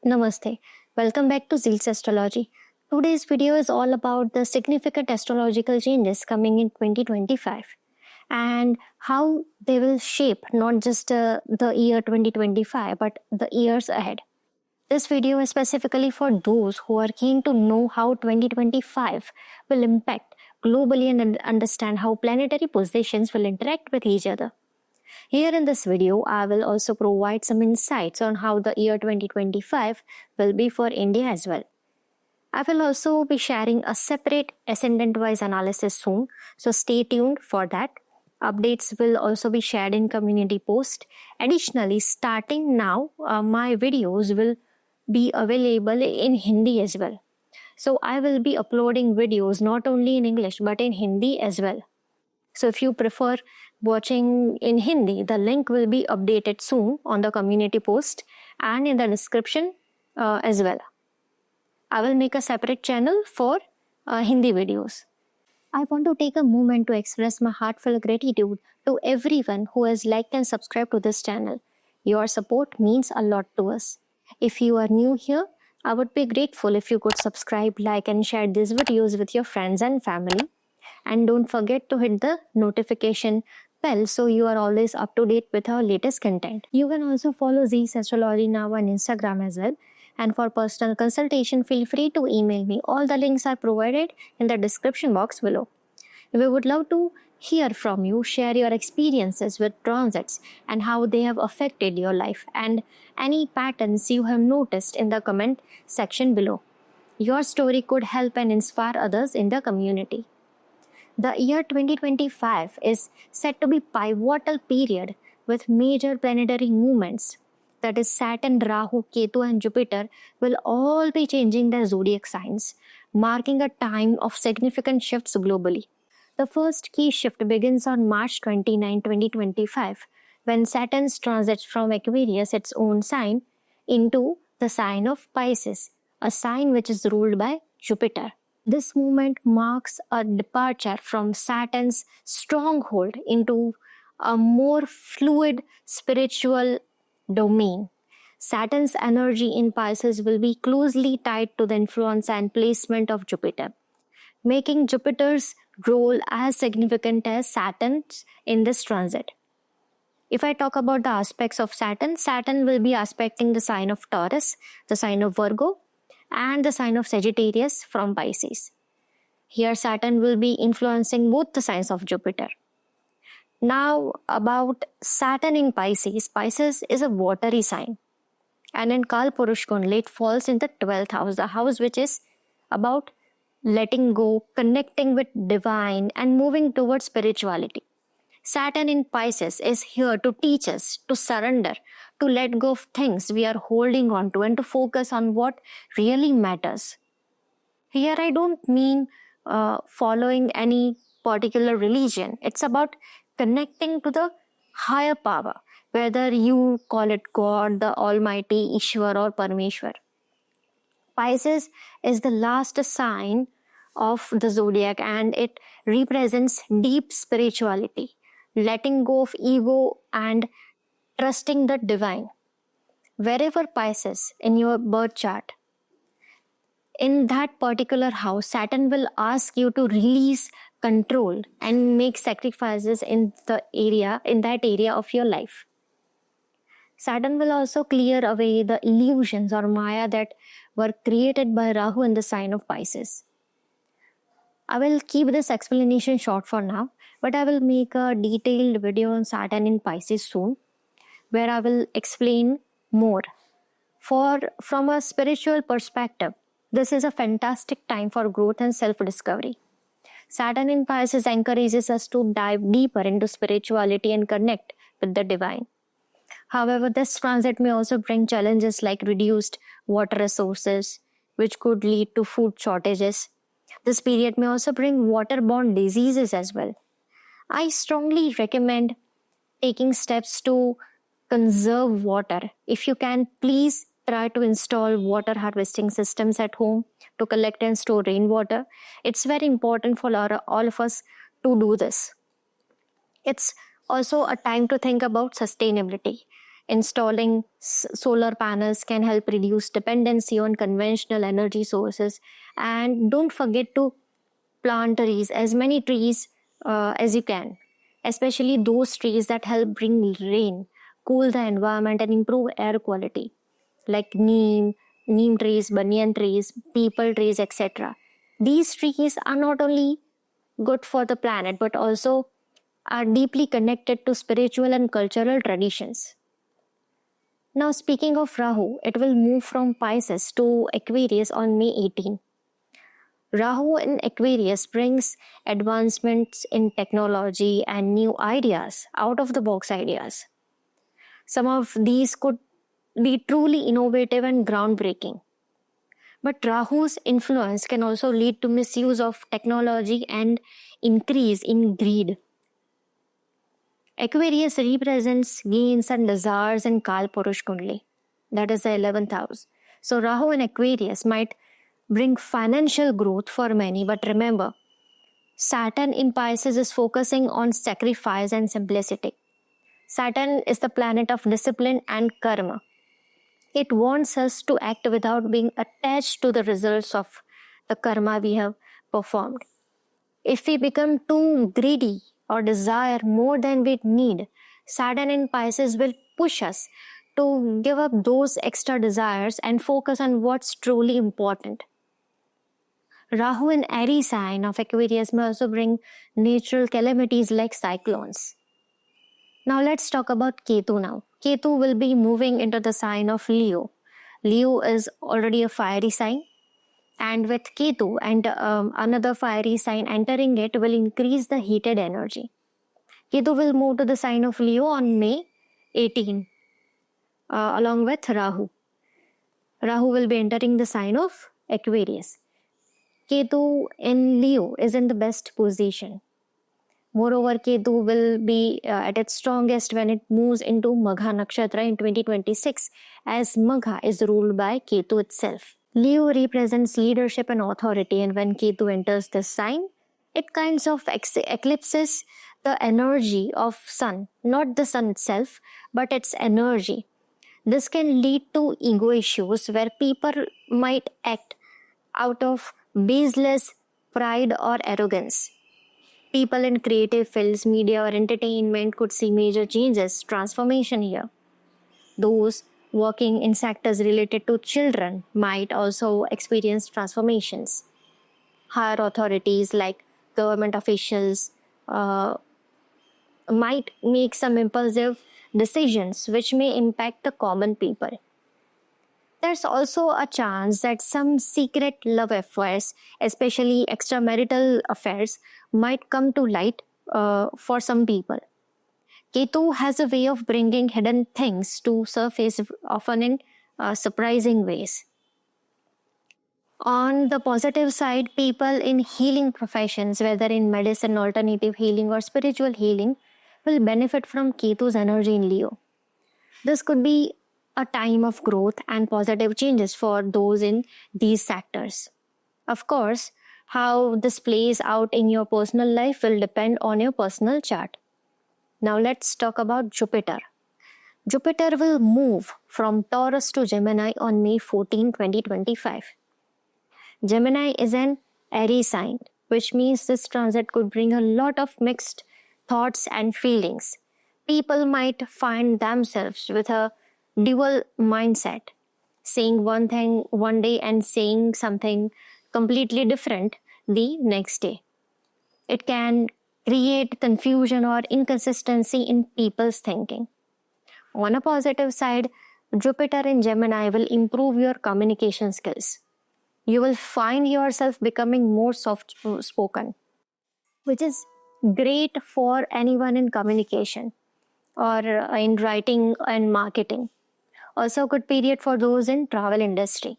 Namaste. Welcome back to Zeel's Astrology. Today's video is all about the significant astrological changes coming in 2025 and how they will shape not just the year 2025 but the years ahead. This video is specifically for those who are keen to know how 2025 will impact globally and understand how planetary positions will interact with each other. Here in this video, I will also provide some insights on how the year 2025 will be for India as well. I will also be sharing a separate ascendant-wise analysis soon, so stay tuned for that. Updates will also be shared in community post. Additionally, starting now, my videos will be available in Hindi as well. So I will be uploading videos not only in English but in Hindi as well. So if you prefer watching in Hindi, the link will be updated soon on the community post and in the description as well. I will make a separate channel for Hindi videos. I want to take a moment to express my heartfelt gratitude to everyone who has liked and subscribed to this channel. Your support means a lot to us. If you are new here, I would be grateful if you could subscribe, like and share these videos with your friends and family. And don't forget to hit the notification bell so you are always up to date with our latest content. You can also follow Zeel's Astrology now on Instagram as well. And for personal consultation, feel free to email me. All the links are provided in the description box below. We would love to hear from you, share your experiences with transits and how they have affected your life and any patterns you have noticed in the comment section below. Your story could help and inspire others in the community. The year 2025 is set to be pivotal period with major planetary movements. That is Saturn, Rahu, Ketu and Jupiter will all be changing their zodiac signs, marking a time of significant shifts globally. The first key shift begins on March 29, 2025, when Saturn transits from Aquarius, its own sign, into the sign of Pisces, a sign which is ruled by Jupiter. This movement marks a departure from Saturn's stronghold into a more fluid spiritual domain. Saturn's energy in Pisces will be closely tied to the influence and placement of Jupiter, making Jupiter's role as significant as Saturn's in this transit. If I talk about the aspects of Saturn, Saturn will be aspecting the sign of Taurus, the sign of Virgo, and the sign of Sagittarius from Pisces. Here Saturn will be influencing both the signs of Jupiter. Now about Saturn in Pisces. Pisces is a watery sign. And in Kal Purush Kundali, it falls in the 12th house, the house which is about letting go, connecting with divine and moving towards spirituality. Saturn in Pisces is here to teach us to surrender, to let go of things we are holding on to and to focus on what really matters. Here I don't mean following any particular religion. It's about connecting to the higher power, whether you call it God, the Almighty, Ishwar or Parmeshwar. Pisces is the last sign of the zodiac and it represents deep spirituality, letting go of ego and trusting the divine. Wherever Pisces in your birth chart, in that particular house, Saturn will ask you to release control and make sacrifices in that area of your life. Saturn will also clear away the illusions or Maya that were created by Rahu in the sign of Pisces. I will keep this explanation short for now, but I will make a detailed video on Saturn in Pisces soon, where I will explain more. From a spiritual perspective, this is a fantastic time for growth and self-discovery. Saturn in Pisces encourages us to dive deeper into spirituality and connect with the divine. However, this transit may also bring challenges like reduced water resources, which could lead to food shortages. This period may also bring waterborne diseases as well. I strongly recommend taking steps to conserve water. If you can, please try to install water harvesting systems at home to collect and store rainwater. It's very important for all of us to do this. It's also a time to think about sustainability. Installing solar panels can help reduce dependency on conventional energy sources. And don't forget to plant trees, as many trees as you can, especially those trees that help bring rain, cool the environment, and improve air quality, like neem trees, banyan trees, peepal trees, etc. These trees are not only good for the planet but also are deeply connected to spiritual and cultural traditions. Now, speaking of Rahu, it will move from Pisces to Aquarius on May 18. Rahu in Aquarius brings advancements in technology and new ideas, out of the box ideas. Some of these could be truly innovative and groundbreaking. But Rahu's influence can also lead to misuse of technology and increase in greed. Aquarius represents gains and desires in Kalpurush Kundli, that is the 11th house. So Rahu in Aquarius might bring financial growth for many, but remember, Saturn in Pisces is focusing on sacrifice and simplicity. Saturn is the planet of discipline and karma. It wants us to act without being attached to the results of the karma we have performed. If we become too greedy or desire more than we need, Saturn in Pisces will push us to give up those extra desires and focus on what's truly important. Rahu in Aries sign of Aquarius may also bring natural calamities like cyclones. Now let's talk about Ketu now. Ketu will be moving into the sign of Leo. Leo is already a fiery sign, and with Ketu and another fiery sign entering it will increase the heated energy. Ketu will move to the sign of Leo on May 18 along with Rahu. Rahu will be entering the sign of Aquarius. Ketu in Leo is in the best position. Moreover, Ketu will be at its strongest when it moves into Magha Nakshatra in 2026, as Magha is ruled by Ketu itself. Leo represents leadership and authority, and when Ketu enters this sign, it kinds of eclipses the energy of Sun, not the Sun itself, but its energy. This can lead to ego issues where people might act out of baseless pride or arrogance. People in creative fields, media, or entertainment could see major changes, transformation here. Those working in sectors related to children might also experience transformations. Higher authorities like government officials might make some impulsive decisions which may impact the common people. There's also a chance that some secret love affairs, especially extramarital affairs, might come to light for some people. Ketu has a way of bringing hidden things to surface, often in surprising ways. On the positive side, people in healing professions, whether in medicine, alternative healing, or spiritual healing, will benefit from Ketu's energy in Leo. This could be a time of growth and positive changes for those in these sectors. Of course, how this plays out in your personal life will depend on your personal chart. Now let's talk about Jupiter. Jupiter will move from Taurus to Gemini on May 14, 2025. Gemini is an Aries sign, which means this transit could bring a lot of mixed thoughts and feelings. People might find themselves with a dual mindset, saying one thing one day and saying something completely different the next day. It can create confusion or inconsistency in people's thinking. On a positive side, Jupiter in Gemini will improve your communication skills. You will find yourself becoming more soft-spoken, which is great for anyone in communication or in writing and marketing. Also a good period for those in travel industry.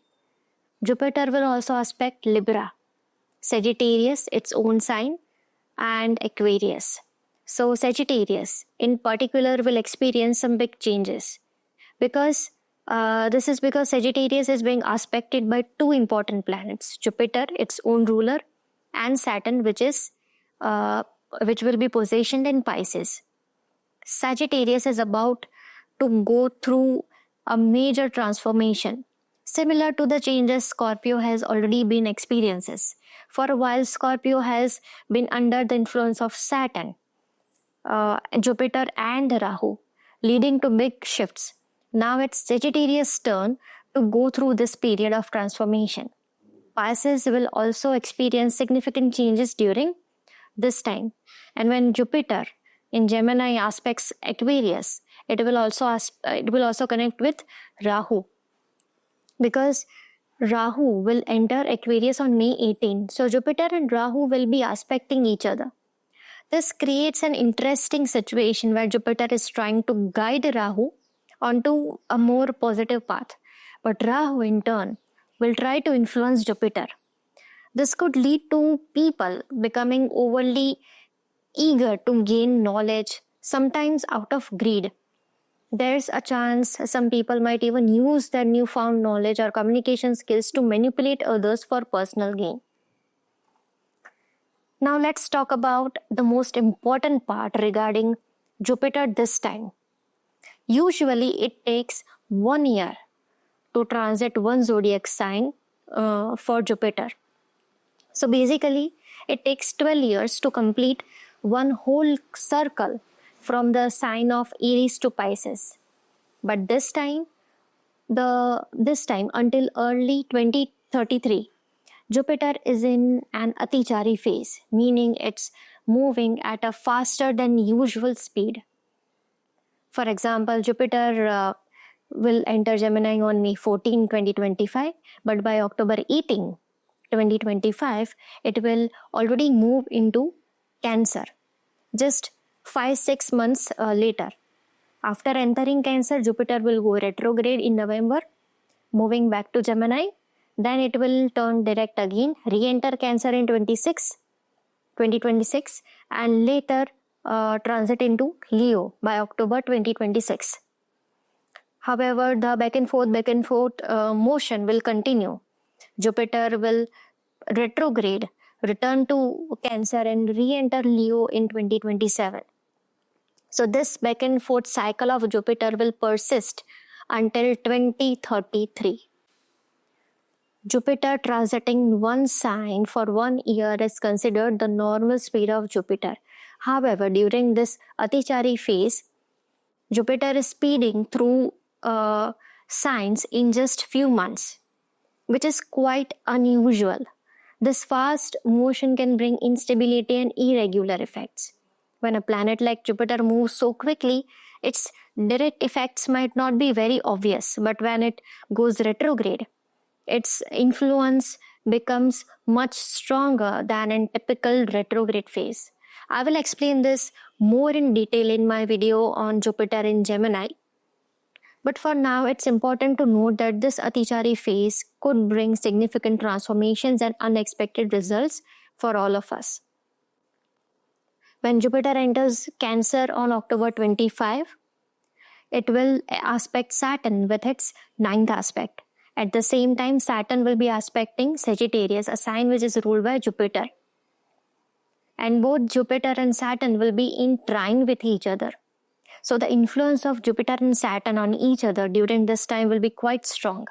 Jupiter will also aspect Libra, Sagittarius, its own sign, and Aquarius. So Sagittarius in particular will experience some big changes because this is because Sagittarius is being aspected by two important planets, Jupiter, its own ruler, and Saturn, which will be positioned in Pisces. Sagittarius is about to go through a major transformation, similar to the changes Scorpio has already been experiences. For a while, Scorpio has been under the influence of Saturn, Jupiter and Rahu, leading to big shifts. Now it's Sagittarius' turn to go through this period of transformation. Pisces will also experience significant changes during this time. And when Jupiter in Gemini aspects Aquarius, it will also connect with Rahu, because Rahu will enter Aquarius on May 18. So Jupiter and Rahu will be aspecting each other. This creates an interesting situation where Jupiter is trying to guide Rahu onto a more positive path, but Rahu in turn will try to influence Jupiter. This could lead to people becoming overly eager to gain knowledge, sometimes out of greed. There's a chance some people might even use their newfound knowledge or communication skills to manipulate others for personal gain. Now let's talk about the most important part regarding Jupiter this time. Usually it takes 1 year to transit one zodiac sign for Jupiter. So basically it takes 12 years to complete one whole circle from the sign of Aries to Pisces. But this time until early 2033, Jupiter is in an Atichari phase, meaning it's moving at a faster than usual speed. For example, Jupiter will enter Gemini on May 14, 2025, but by October 18, 2025, it will already move into Cancer, just 5-6 months later. After entering Cancer, Jupiter will go retrograde in November, moving back to Gemini. Then it will turn direct again, re-enter Cancer in 2026, and later transit into Leo by October 2026. However, the back and forth motion will continue. Jupiter will retrograde, return to Cancer and re-enter Leo in 2027. So this back and forth cycle of Jupiter will persist until 2033. Jupiter transiting one sign for 1 year is considered the normal speed of Jupiter. However, during this Atichari phase, Jupiter is speeding through signs in just few months, which is quite unusual. This fast motion can bring instability and irregular effects. When a planet like Jupiter moves so quickly, its direct effects might not be very obvious, but when it goes retrograde, its influence becomes much stronger than in typical retrograde phase. I will explain this more in detail in my video on Jupiter in Gemini. But for now, it's important to note that this Atichari phase could bring significant transformations and unexpected results for all of us. When Jupiter enters Cancer on October 25, it will aspect Saturn with its 9th aspect. At the same time, Saturn will be aspecting Sagittarius, a sign which is ruled by Jupiter. And both Jupiter and Saturn will be in trine with each other. So the influence of Jupiter and Saturn on each other during this time will be quite strong.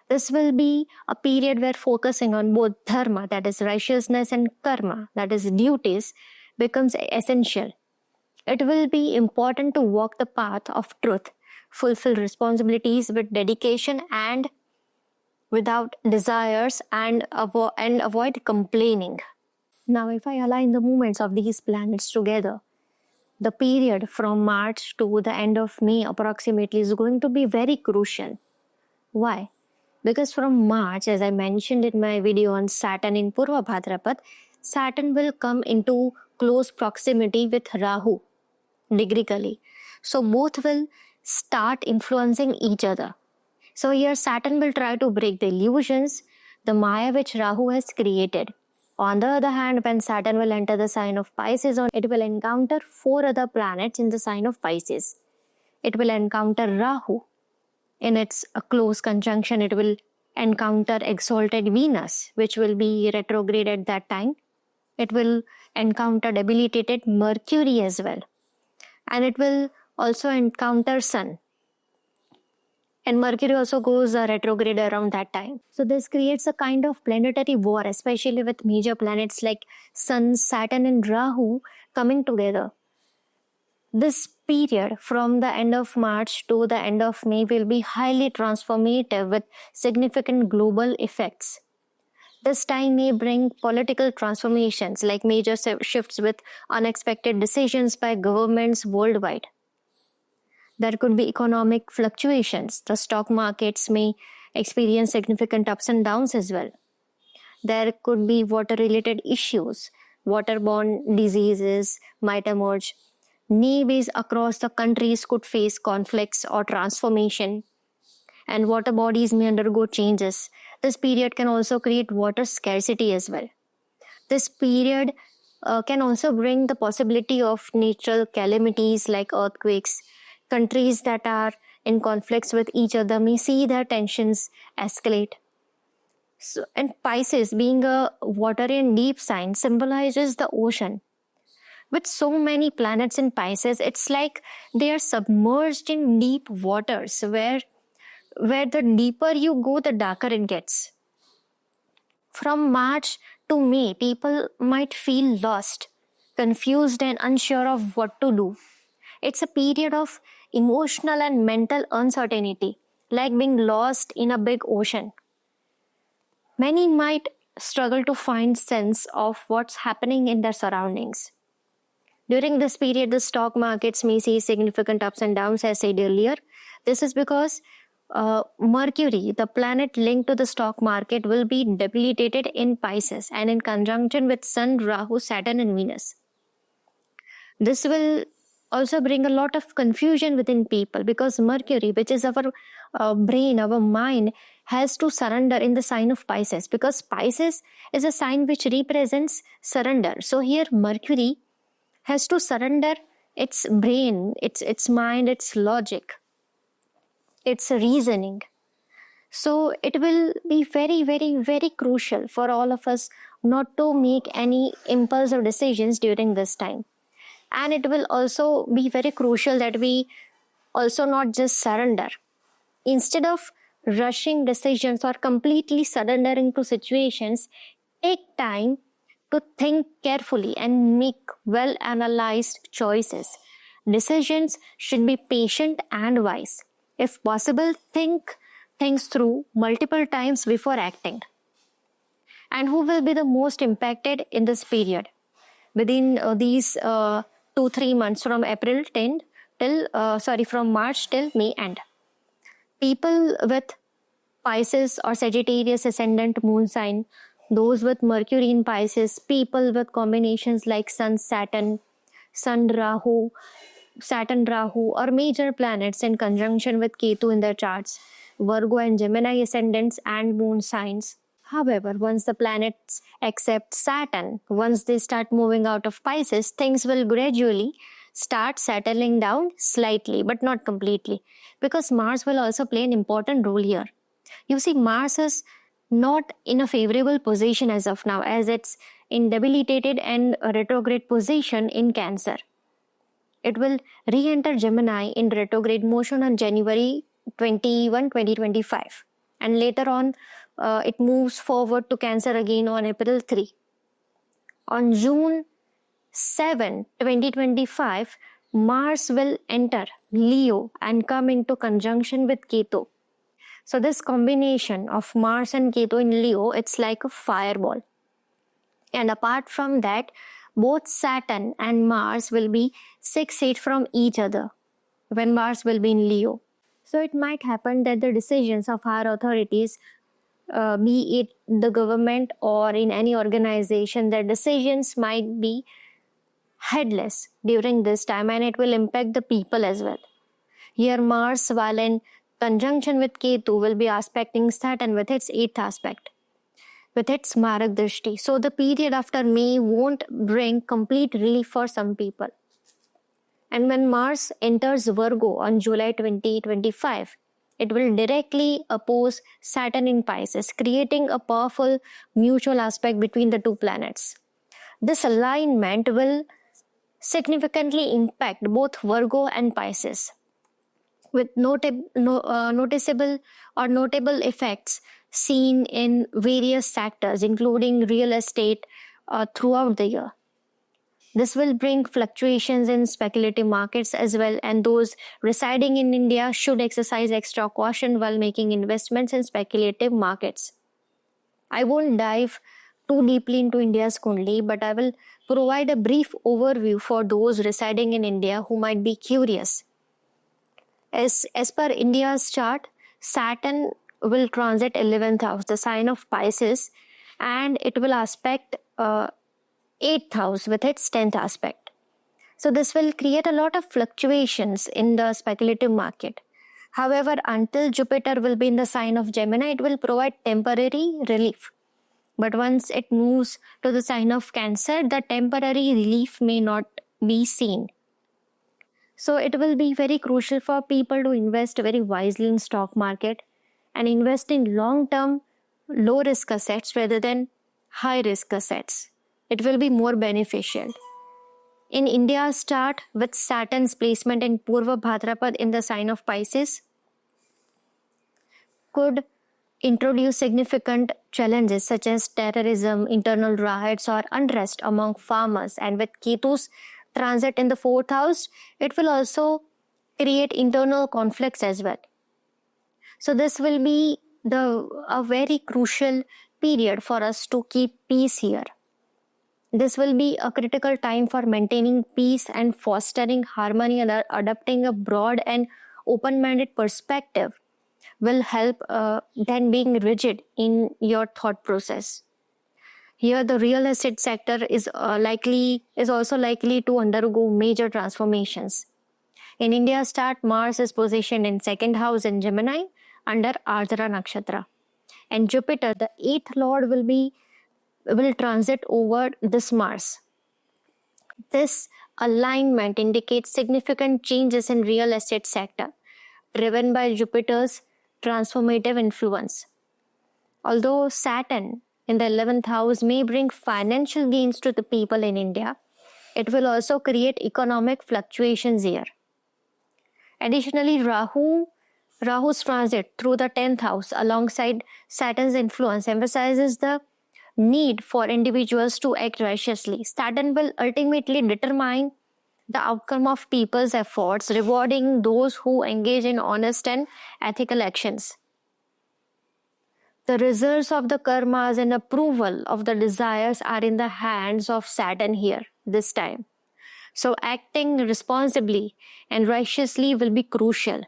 This will be a period where focusing on both dharma, that is righteousness, and karma, that is duties, becomes essential. It will be important to walk the path of truth, fulfill responsibilities with dedication and without desires, and avoid complaining. Now, if I align the movements of these planets together, the period from March to the end of May approximately is going to be very crucial. Why? Because from March, as I mentioned in my video on Saturn in Purva Bhadrapad, Saturn will come into close proximity with Rahu, degrically. So both will start influencing each other. So here Saturn will try to break the illusions, the Maya which Rahu has created. On the other hand, when Saturn will enter the sign of Pisces, it will encounter 4 other planets in the sign of Pisces. It will encounter Rahu. In its close conjunction, it will encounter exalted Venus, which will be retrograde at that time. It will encounter debilitated Mercury as well. And it will also encounter Sun. And Mercury also goes retrograde around that time. So this creates a kind of planetary war, especially with major planets like Sun, Saturn and Rahu coming together. This period from the end of March to the end of May will be highly transformative with significant global effects. This time may bring political transformations like major shifts with unexpected decisions by governments worldwide. There could be economic fluctuations. The stock markets may experience significant ups and downs as well. There could be water-related issues. Waterborne diseases might emerge. Navies across the countries could face conflicts or transformation, and water bodies may undergo changes. This period can also create water scarcity as well. This period can also bring the possibility of natural calamities like earthquakes. Countries that are in conflicts with each other may see their tensions escalate. So, and Pisces, being a watery and deep sign, symbolizes the ocean. With so many planets in Pisces, it's like they are submerged in deep waters where the deeper you go, the darker it gets. From March to May, people might feel lost, confused and unsure of what to do. It's a period of emotional and mental uncertainty, like being lost in a big ocean. Many might struggle to find sense of what's happening in their surroundings. During this period, the stock markets may see significant ups and downs, as said earlier. This is because Mercury, the planet linked to the stock market, will be debilitated in Pisces and in conjunction with Sun, Rahu, Saturn and Venus. This will also bring a lot of confusion within people because Mercury, which is our brain, our mind, has to surrender in the sign of Pisces because Pisces is a sign which represents surrender. So here Mercury has to surrender its brain, its mind, its logic, its reasoning. So it will be very, very, very crucial for all of us not to make any impulsive decisions during this time. And it will also be very crucial that we also not just surrender. Instead of rushing decisions or completely surrendering to situations, take time to think carefully and make well-analyzed choices. Decisions should be patient and wise. If possible, think things through multiple times before acting. And who will be the most impacted in this period? Within these 2-3 months from from March till May end. People with Pisces or Sagittarius ascendant moon sign, those with Mercury in Pisces, people with combinations like Sun, Rahu, Saturn, Rahu, or major planets in conjunction with Ketu in their charts, Virgo and Gemini ascendants and moon signs. However, once the planets accept Saturn, once they start moving out of Pisces, things will gradually start settling down slightly, but not completely, because Mars will also play an important role here. You see, Mars is not in a favorable position as of now, as it's in debilitated and retrograde position in Cancer. It will re-enter Gemini in retrograde motion on January 21, 2025. And later on, it moves forward to Cancer again on April 3. On June 7, 2025, Mars will enter Leo and come into conjunction with Ketu. So this combination of Mars and Ketu in Leo, it's like a fireball. And apart from that, both Saturn and Mars will be 6 feet from each other when Mars will be in Leo. So it might happen that the decisions of higher authorities, be it the government or in any organization, their decisions might be headless during this time, and it will impact the people as well. Here Mars, while in conjunction with Ketu, will be aspecting Saturn with its 8th aspect, with its Marak Drishti. So the period after May won't bring complete relief for some people. And when Mars enters Virgo on July 2025, it will directly oppose Saturn in Pisces, creating a powerful mutual aspect between the two planets. This alignment will significantly impact both Virgo and Pisces, with noticeable or notable effects seen in various sectors, including real estate, throughout the year. This will bring fluctuations in speculative markets as well, and those residing in India should exercise extra caution while making investments in speculative markets. I won't dive too deeply into India's Kundli, but I will provide a brief overview for those residing in India who might be curious. As per India's chart, Saturn will transit 11th house, the sign of Pisces, and it will aspect 8th house with its 10th aspect. So this will create a lot of fluctuations in the speculative market. However, until Jupiter will be in the sign of Gemini, it will provide temporary relief. But once it moves to the sign of Cancer, the temporary relief may not be seen. So it will be very crucial for people to invest very wisely in stock market and invest in long-term, low-risk assets rather than high-risk assets. It will be more beneficial. In India's chart, with Saturn's placement in Purva Bhadrapad in the sign of Pisces, could introduce significant challenges such as terrorism, internal riots, or unrest among farmers. And with Ketu's transit in the 4th house, it will also create internal conflicts as well. So this will be a very crucial period for us to keep peace here. This will be a critical time for maintaining peace and fostering harmony, and adopting a broad and open-minded perspective will help than being rigid in your thought process. Here, the real estate sector is also likely to undergo major transformations. In India's chart, Mars is positioned in 2nd house in Gemini under Ardhara Nakshatra, and Jupiter, the 8th lord, will transit over this Mars. This alignment indicates significant changes in real estate sector, driven by Jupiter's transformative influence. Although Saturn in the 11th house may bring financial gains to the people in India, it will also create economic fluctuations here. Additionally, Rahu's transit through the 10th house alongside Saturn's influence emphasizes the need for individuals to act righteously. Saturn will ultimately determine the outcome of people's efforts, rewarding those who engage in honest and ethical actions. The results of the karmas and approval of the desires are in the hands of Saturn here this time. So acting responsibly and righteously will be crucial.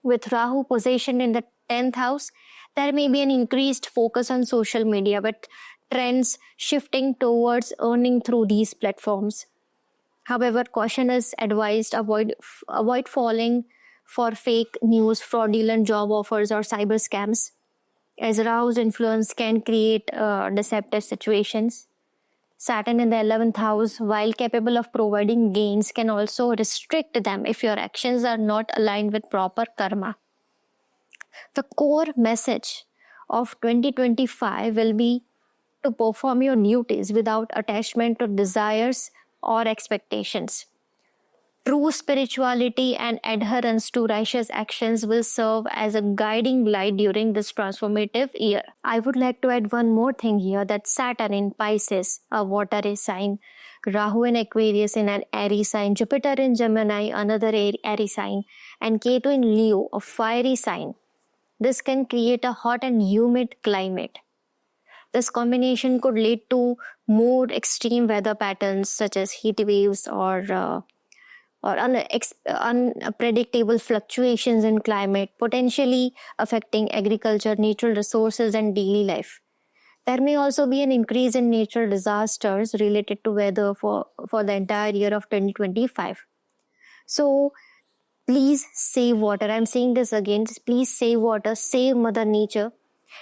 With Rahu positioned in the 10th house, there may be an increased focus on social media, with trends shifting towards earning through these platforms. However, caution is advised. Avoid falling for fake news, fraudulent job offers, or cyber scams, as Rahu's influence can create deceptive situations. Saturn in the 11th house, while capable of providing gains, can also restrict them if your actions are not aligned with proper karma. The core message of 2025 will be to perform your duties without attachment to desires or expectations. True spirituality and adherence to righteous actions will serve as a guiding light during this transformative year. I would like to add one more thing here, that Saturn in Pisces, a watery sign, Rahu in Aquarius in an airy sign, Jupiter in Gemini, another airy sign, and Ketu in Leo, a fiery sign. This can create a hot and humid climate. This combination could lead to more extreme weather patterns such as heat waves or unpredictable fluctuations in climate, potentially affecting agriculture, natural resources, and daily life. There may also be an increase in natural disasters related to weather for the entire year of 2025. So, please save water. I'm saying this again. Please save water, save Mother Nature,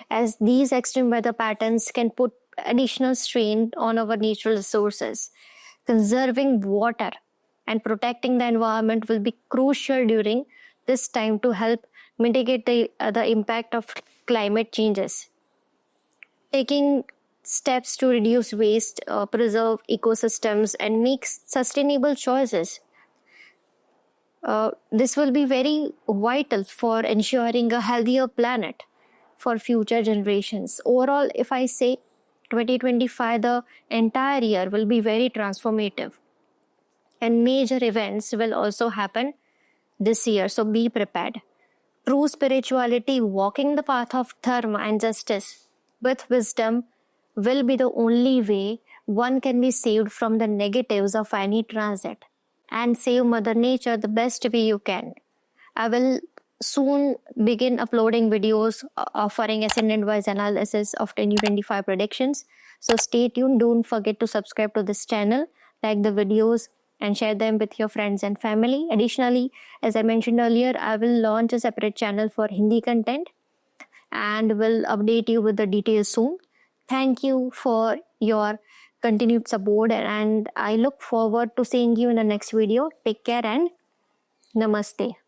as these extreme weather patterns can put additional strain on our natural resources. Conserving water and protecting the environment will be crucial during this time to help mitigate the impact of climate changes. Taking steps to reduce waste, preserve ecosystems, and make sustainable choices. This will be very vital for ensuring a healthier planet for future generations. Overall, if I say 2025, the entire year will be very transformative, and major events will also happen this year, so be prepared. True spirituality, walking the path of dharma and justice with wisdom, will be the only way one can be saved from the negatives of any transit and save Mother Nature the best way you can. I will soon begin uploading videos offering ascendant-wise analysis of 2025 predictions. So stay tuned. Don't forget to subscribe to this channel, like the videos, and share them with your friends and family. Additionally, as I mentioned earlier, I will launch a separate channel for Hindi content and will update you with the details soon. Thank you for your continued support, and I look forward to seeing you in the next video. Take care and namaste.